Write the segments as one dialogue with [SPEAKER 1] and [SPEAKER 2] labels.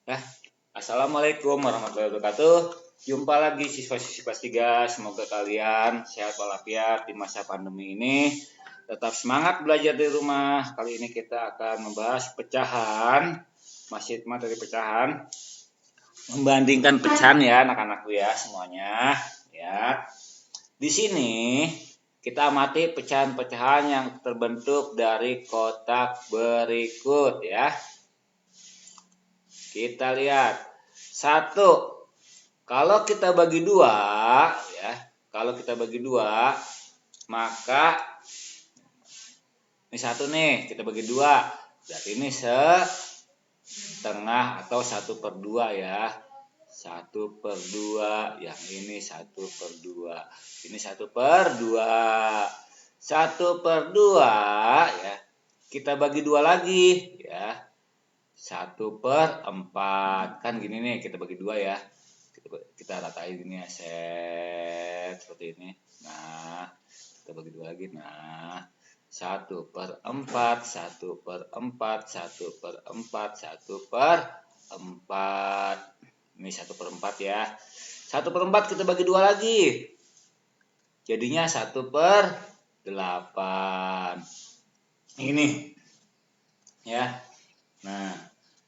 [SPEAKER 1] Ya, Assalamualaikum warahmatullahi wabarakatuh. Jumpa lagi siswa-siswa kelas 3. Semoga kalian sehat walafiat di masa pandemi ini. Tetap semangat belajar di rumah. Kali ini kita akan membahas pecahan. Masih materi pecahan. Membandingkan pecahan ya anak-anakku ya semuanya. Ya. Di sini kita amati pecahan-pecahan yang terbentuk dari kotak berikut ya. Kita lihat. 1. Kalau kita bagi 2 ya, maka ini 1 nih, kita bagi 2. Berarti ini setengah atau 1/2 ya. 1/2, yang ini 1/2. Ini 1/2. 1/2 ya. Kita bagi 2 lagi ya. 1/4 kan gini nih, kita bagi 2 ya, kita ratain gini ya, seperti ini. Nah, kita bagi 2 lagi. Nah, 1/4, 1/4. Ini 1/4 ya. 1/4 kita bagi 2 lagi, jadinya 1/8. Ini ya. Nah,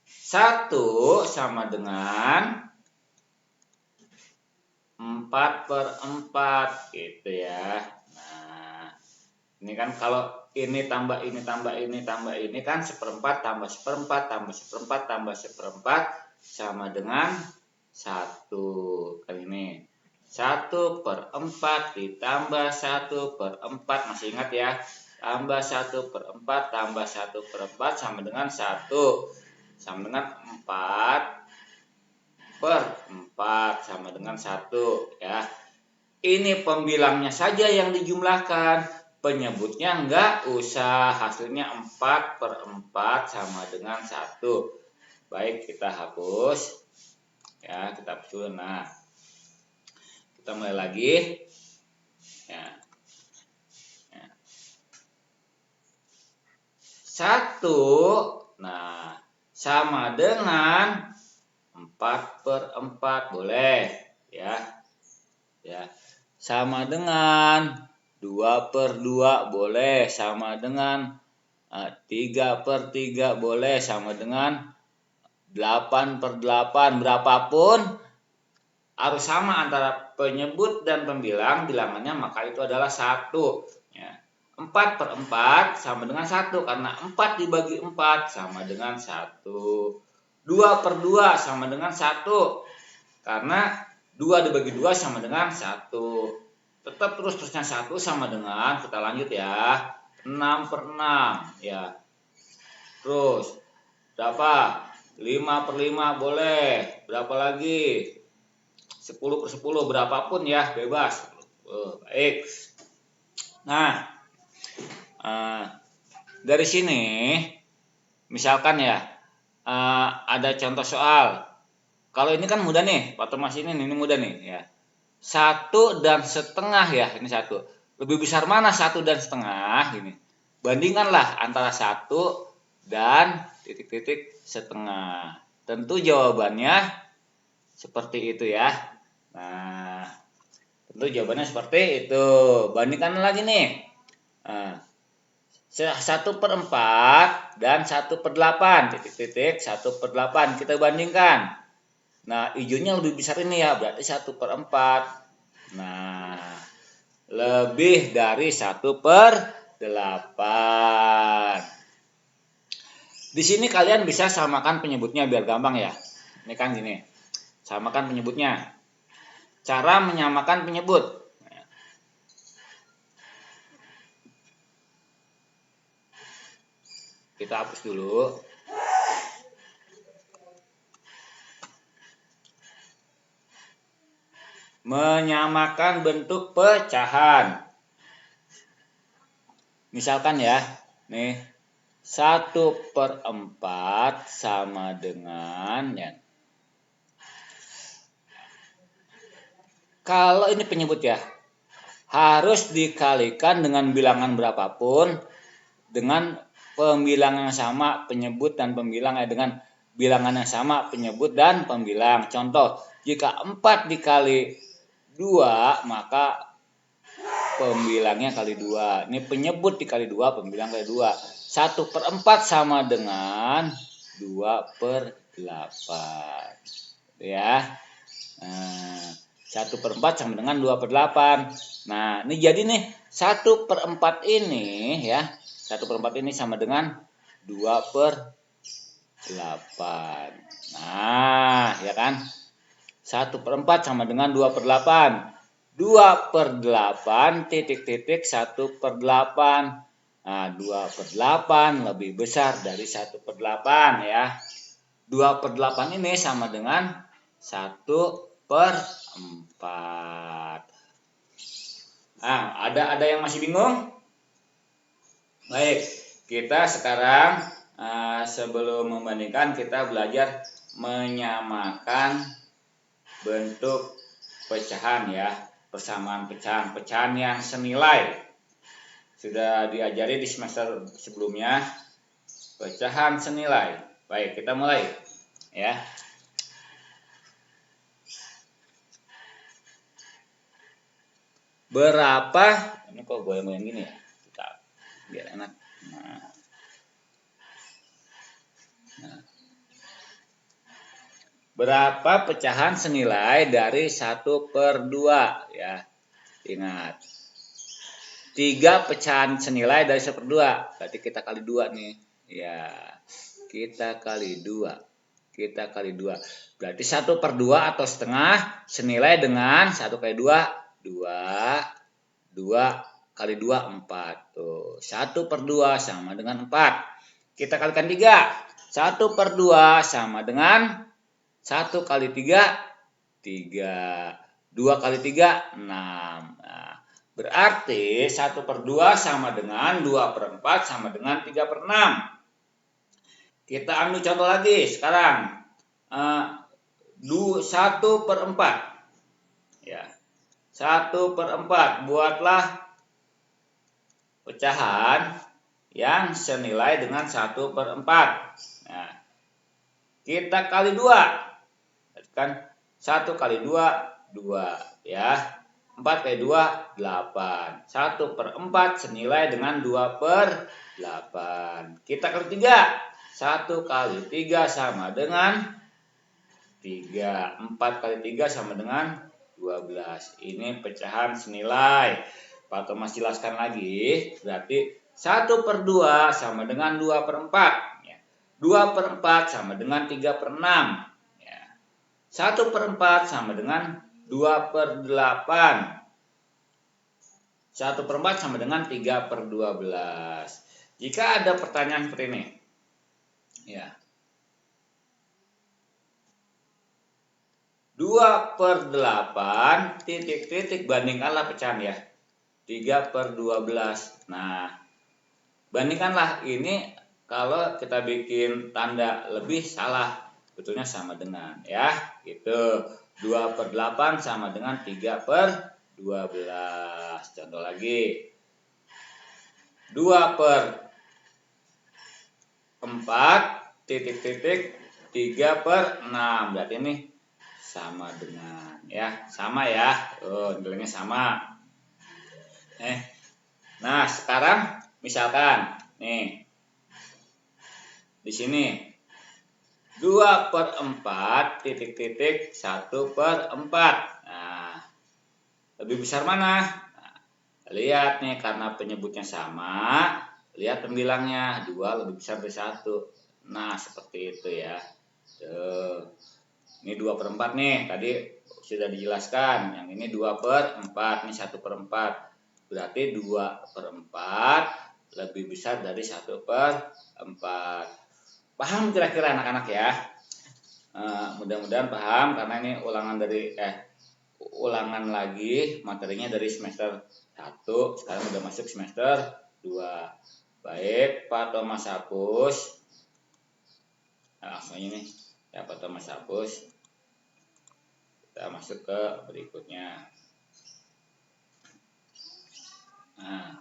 [SPEAKER 1] 1 sama dengan 4/4 gitu ya. Nah, ini kan kalau ini tambah ini tambah ini tambah ini kan 1/4 tambah 1/4 tambah 1/4 tambah 1/4 sama dengan 1. Kan ini 1/4 ditambah 1/4, masih ingat ya? Tambah 1/4 tambah 1/4 sama dengan 1. Sama dengan 4/4 sama dengan 1 ya. Ini pembilangnya saja yang dijumlahkan, penyebutnya enggak usah. Hasilnya 4/4 sama dengan 1. Baik, kita hapus ya, kita hapus. Nah, kita mulai lagi ya. 1 nah sama dengan 4/4 boleh ya. Sama dengan 2/2 boleh, sama dengan 3/3 boleh, sama dengan 8/8. Berapapun harus sama antara penyebut dan pembilang, bilangannya maka itu adalah 1 ya. 4/4 sama dengan 1 karena 4 dibagi 4 sama dengan 1. 2/2 sama dengan 1 karena 2 dibagi 2 sama dengan 1. Tetap terusnya 1 sama dengan, kita lanjut ya, 6/6 ya. Terus berapa? 5/5 boleh. Berapa lagi? 10/10, berapapun ya, bebas. Baik. Nah, dari sini misalkan ya, ada contoh soal. Kalau ini kan mudah nih, waktu Mas ini mudah nih ya. 1 dan setengah ya, ini 1. Lebih besar mana 1 dan setengah ini? Bandingkanlah antara 1 dan titik-titik setengah. Tentu jawabannya seperti itu ya. Nah, tentu jawabannya seperti itu. Bandingkan lagi nih. 1/4 dan 1/8, titik-titik 1/8 kita bandingkan. Nah, hijaunya lebih besar ini ya, berarti 1/4. Nah, lebih dari 1/8. Di sini kalian bisa samakan penyebutnya biar gampang ya. Ini kan gini, samakan penyebutnya. Cara menyamakan penyebut. Kita hapus dulu. Menyamakan bentuk pecahan. Misalkan ya, nih 1/4 sama dengan ya. Kalau ini penyebut ya, harus dikalikan dengan bilangan berapapun dengan pembilang yang sama, penyebut dan pembilang ya, dengan bilangan yang sama penyebut dan pembilang. Contoh, jika 4 dikali 2 maka pembilangnya kali 2. Ini penyebut dikali 2, pembilang kali 2. 1/4 sama dengan 2/8. Ya. Nah, 1/4 sama dengan 2/8. Nah, ini jadi nih 1/4 ini ya. 1/4 ini sama dengan 2/8. Nah, ya kan? 1/4 sama dengan 2/8. 2/8 titik-titik 1/8. Nah, 2/8 lebih besar dari 1/8 ya. 2/8 ini sama dengan 1/4. Nah, ada yang masih bingung? Baik, kita sekarang sebelum membandingkan kita belajar menyamakan bentuk pecahan ya, persamaan pecahan yang senilai. Sudah diajari di semester sebelumnya, pecahan senilai. Baik, kita mulai ya. Berapa, ini kok goyang-goyang gini ya, kita biar enak. Nah. Berapa pecahan senilai dari 1/2 ya. Ingat, 3 pecahan senilai dari 1/2, berarti kita kali 2 nih ya. Kita kali 2, berarti 1/2 atau setengah senilai dengan 1 kali 2, 2 kali 2, 4. Tuh, 1/2 sama dengan 4. Kita kalikan 3. 1/2 sama dengan 1 kali 3, 3. 2 kali 3, 6. Nah, berarti 1/2 sama dengan 2/4 sama dengan 3/6. Kita ambil contoh lagi sekarang. 1/4. Ya. 1/4. Buatlah pecahan yang senilai dengan 1/4. Nah, kita kali 2. Kan 1 kali 2, 2 ya. 4 kali 2, 8. 1/4 senilai dengan 2/8. Kita kali 3. 1 kali 3 sama dengan 3. 4 kali 3 sama dengan 12. Ini pecahan senilai. Pak Thomas jelaskan lagi. Berarti 1/2 sama dengan 2/4. 2/4 sama dengan 3/6. 1/4 sama dengan 2/8. 1/4 sama dengan 3/12. Jika ada pertanyaan seperti ini, ya. 2/8 titik-titik bandingkanlah pecahan ya. 3/12. Nah, bandingkanlah ini kalau kita bikin tanda lebih salah. Betulnya sama dengan ya, gitu. 2/8 sama dengan 3/12. Contoh lagi. 2/4 titik-titik 3/6. Berarti ini sama dengan ya, sama ya. Nilainya sama. Nah, sekarang misalkan nih di sini 2/4 titik-titik 1/4. Nah, lebih besar mana? Nah, lihat nih, karena penyebutnya sama, lihat pembilangnya 2 lebih besar dari 1. Nah, seperti itu ya. Tuh. Ini 2/4 nih, tadi sudah dijelaskan. Yang ini 2/4, ini 1/4. Berarti 2/4 lebih besar dari 1/4. Paham kira-kira anak-anak ya? Mudah-mudahan paham, karena ini ulangan lagi materinya dari semester 1, sekarang udah masuk semester 2. Baik, Pak Thomas hapus. Nah, langsung ini ya, Pak Thomas hapus. Kita masuk ke berikutnya. Nah,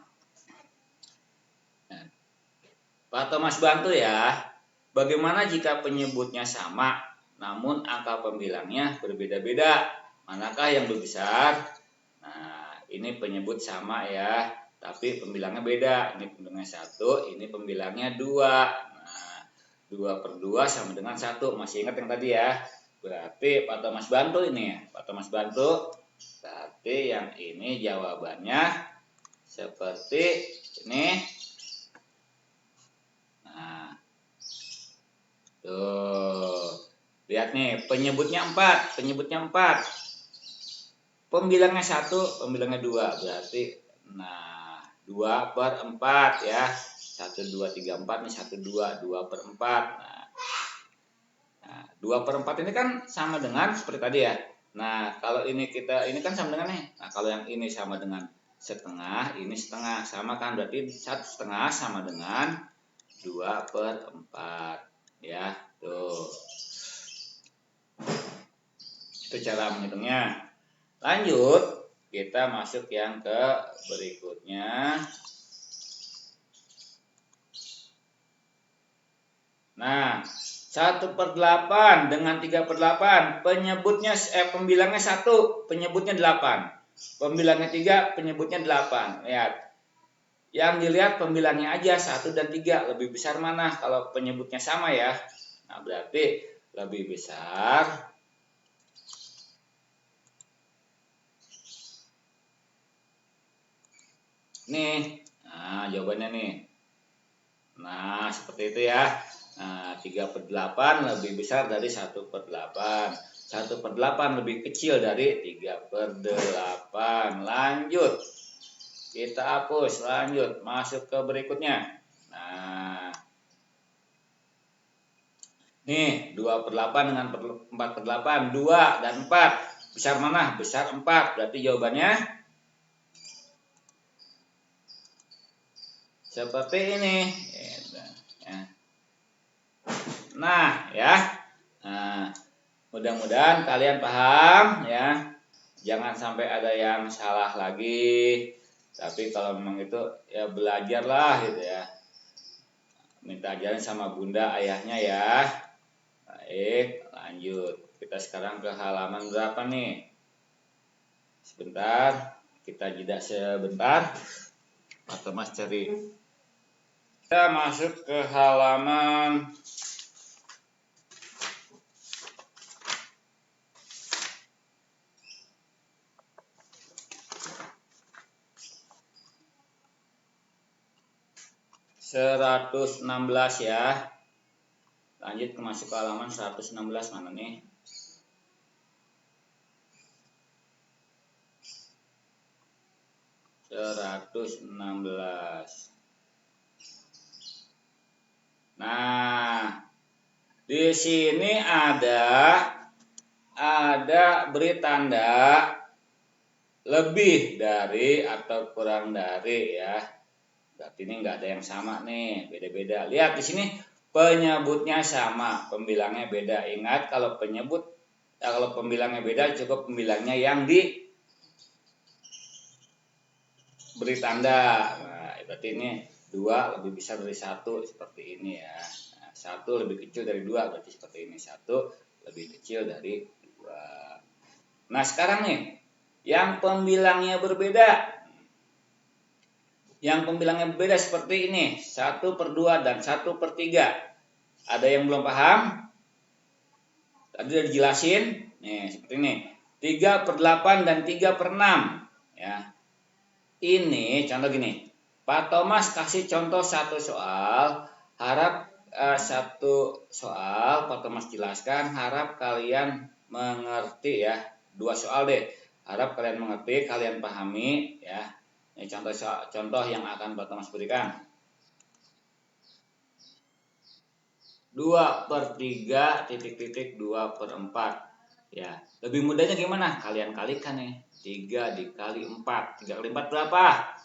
[SPEAKER 1] Pak Thomas bantu ya. Bagaimana jika penyebutnya sama, namun angka pembilangnya berbeda-beda? Manakah yang lebih besar? Nah, ini penyebut sama ya, tapi pembilangnya beda. Ini pembilangnya 1, ini pembilangnya 2. Nah, 2 per 2 sama dengan 1. Masih ingat yang tadi ya? Berarti Pak Thomas bantu ini ya. Pak Thomas bantu. Berarti yang ini jawabannya seperti ini. Nah, tuh. Lihat nih, penyebutnya 4, Pembilangnya 1, pembilangnya 2. Berarti nah, 2 per 4 ya. 1 2 3 4 nih 1 2 per 4. Nah, 2 per 4 ini kan sama dengan seperti tadi ya. Nah, kalau ini kan sama dengan nih. Nah, kalau yang ini sama dengan setengah, ini setengah, sama kan, berarti 1/2 sama dengan 2 per 4 ya. Tuh. Itu cara menghitungnya. Lanjut, kita masuk yang ke berikutnya. Nah, 1/8 dengan 3/8, pembilangnya 1, penyebutnya 8. Pembilangnya 3, penyebutnya 8. Lihat. Yang dilihat pembilangnya aja 1 dan 3, lebih besar mana kalau penyebutnya sama ya. Nah, berarti lebih besar nih. Nah, jawabannya nih. Nah, seperti itu ya. Nah, 3/8 lebih besar dari 1/8. 1/8 lebih kecil dari 3/8. Lanjut. Kita hapus, lanjut. Masuk ke berikutnya. Nah, nih 2/8 dengan 4/8. 2 dan 4. Besar mana? Besar 4. Berarti jawabannya seperti ini. Nah, ya. Nah, mudah-mudahan kalian paham ya. Jangan sampai ada yang salah lagi. Tapi kalau memang itu ya belajarlah gitu ya. Minta ajarin sama bunda ayahnya ya. Baik, lanjut. Kita sekarang ke halaman berapa nih? Sebentar, kita jeda sebentar. Atau Mas cari. Kita masuk ke halaman 116 ya. Lanjut ke masuk ke halaman 116 mana nih? Nah, di sini ada beri tanda lebih dari atau kurang dari ya. Berarti ini nggak ada yang sama nih, beda-beda. Lihat di sini penyebutnya sama, pembilangnya beda. Ingat kalau pembilangnya beda cukup pembilangnya yang beri tanda. Nah, berarti ini 2 lebih besar dari 1 seperti ini ya. Nah, 1 lebih kecil dari 2 berarti seperti ini. 1 lebih kecil dari 2. Nah, sekarang nih yang pembilangnya berbeda. Yang pembilangnya berbeda seperti ini. 1/2 dan 1/3. Ada yang belum paham? Tadi udah dijelasin. Nih, seperti ini. 3/8 dan 3/6 ya. Ini contoh gini. Pak Thomas kasih contoh satu soal, harap satu soal Pak Thomas jelaskan, harap kalian mengerti ya. 2 soal deh. Harap kalian mengerti, kalian pahami ya. Ini contoh yang akan Pak Thomas berikan. 2/3 titik-titik 2/4 ya. Lebih mudahnya gimana? Kalian kalikan nih. 3 dikali 4. 3 kali 4 berapa?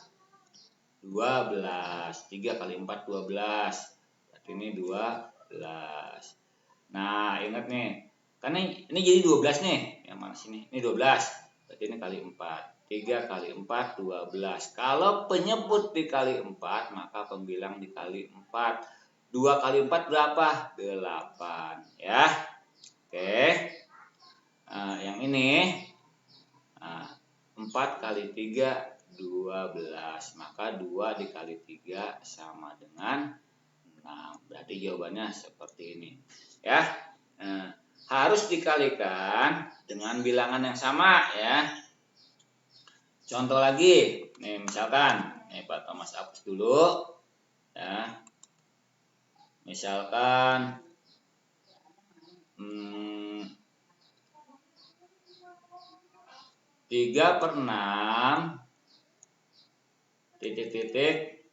[SPEAKER 1] 12. 3 kali 4 12. Berarti ini 12. Nah, ingat nih. Kan ini jadi 12 nih. Yang mana sini? Ini 12. Berarti ini kali 4. 3 kali 4 12. Kalau penyebut dikali 4, maka pembilang dikali 4. 2 kali 4 berapa? 8 ya. Oke. Yang ini 4 kali 3 12. Maka 2 dikali 3 sama dengan 6. Berarti jawabannya seperti ini ya. Harus dikalikan dengan bilangan yang sama ya. Contoh lagi, nih misalkan, Pak Thomas hapus dulu ya. Misalkan 3/6 titik-titik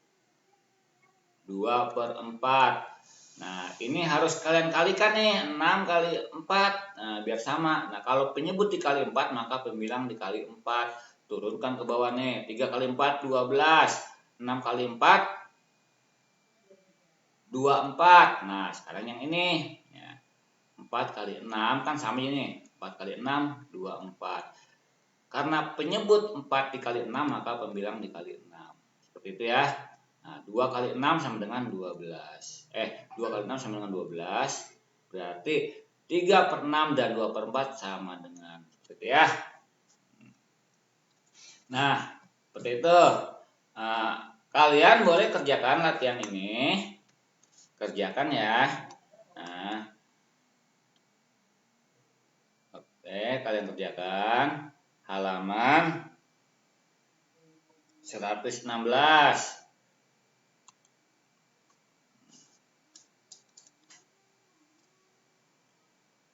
[SPEAKER 1] 2/4. Nah, ini harus kalian kalikan nih, 6 kali 4, biar sama. Nah, kalau penyebut dikali 4, maka pembilang dikali 4. Turunkan ke bawah nih, 3 kali 4, 12. 6 kali 4, 24. Nah, sekarang yang ini. Ya, 4 kali 6, kan sama ini. 4 kali 6, 24. Karena penyebut 4 dikali 6, maka pembilang dikali 6. Seperti itu ya. Nah, 2 kali 6 sama dengan 12. 2 kali 6 sama dengan 12. Berarti 3/6 dan 2/4 sama dengan. Seperti ya. Nah, seperti itu. Kalian boleh kerjakan latihan ini. Kerjakan ya. Nah, oke, kalian kerjakan. Halaman 116.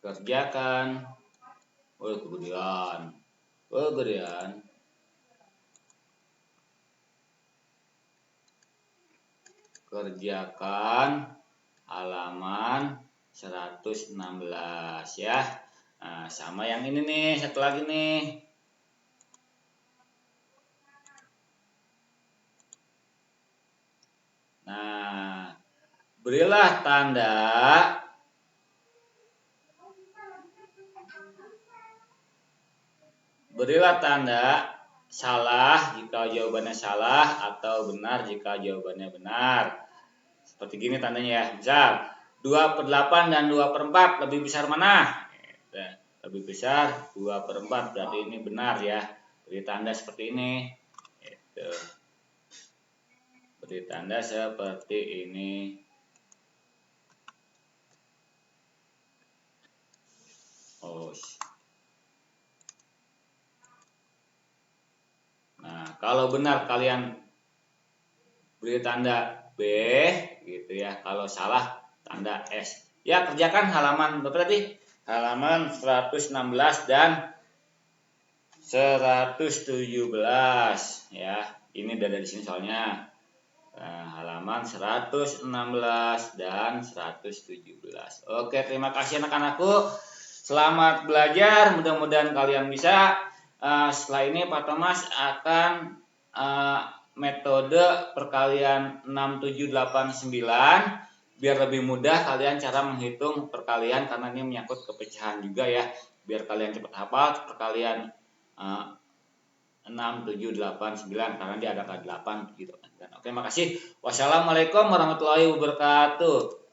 [SPEAKER 1] Kerjakan. Kemudian. Kerjakan halaman 116 ya. Nah, sama yang ini nih, satu lagi nih. Nah, berilah tanda salah jika jawabannya salah atau benar jika jawabannya benar. Seperti gini tandanya ya. Misal 2/8 dan 2/4 lebih besar mana? Lebih besar 2/4, berarti ini benar ya. Beri tanda seperti ini. Beri tanda seperti ini. Nah, kalau benar kalian beri tanda B gitu ya. Kalau salah tanda S. Ya, kerjakan halaman berapa tadi? Halaman 116 dan 117 ya. Ini udah dari sini soalnya. Halaman 116 dan 117. Oke, terima kasih anak-anakku. Selamat belajar. Mudah-mudahan kalian bisa. Setelah ini Pak Thomas akan metode perkalian 6, 7, 8, 9 biar lebih mudah kalian cara menghitung perkalian, karena ini menyangkut kepecahan juga ya, biar kalian cepat hafal perkalian 6, 7, 8, 9 karena dia ada 8 gitu kan. Oke, makasih. Wassalamualaikum warahmatullahi wabarakatuh.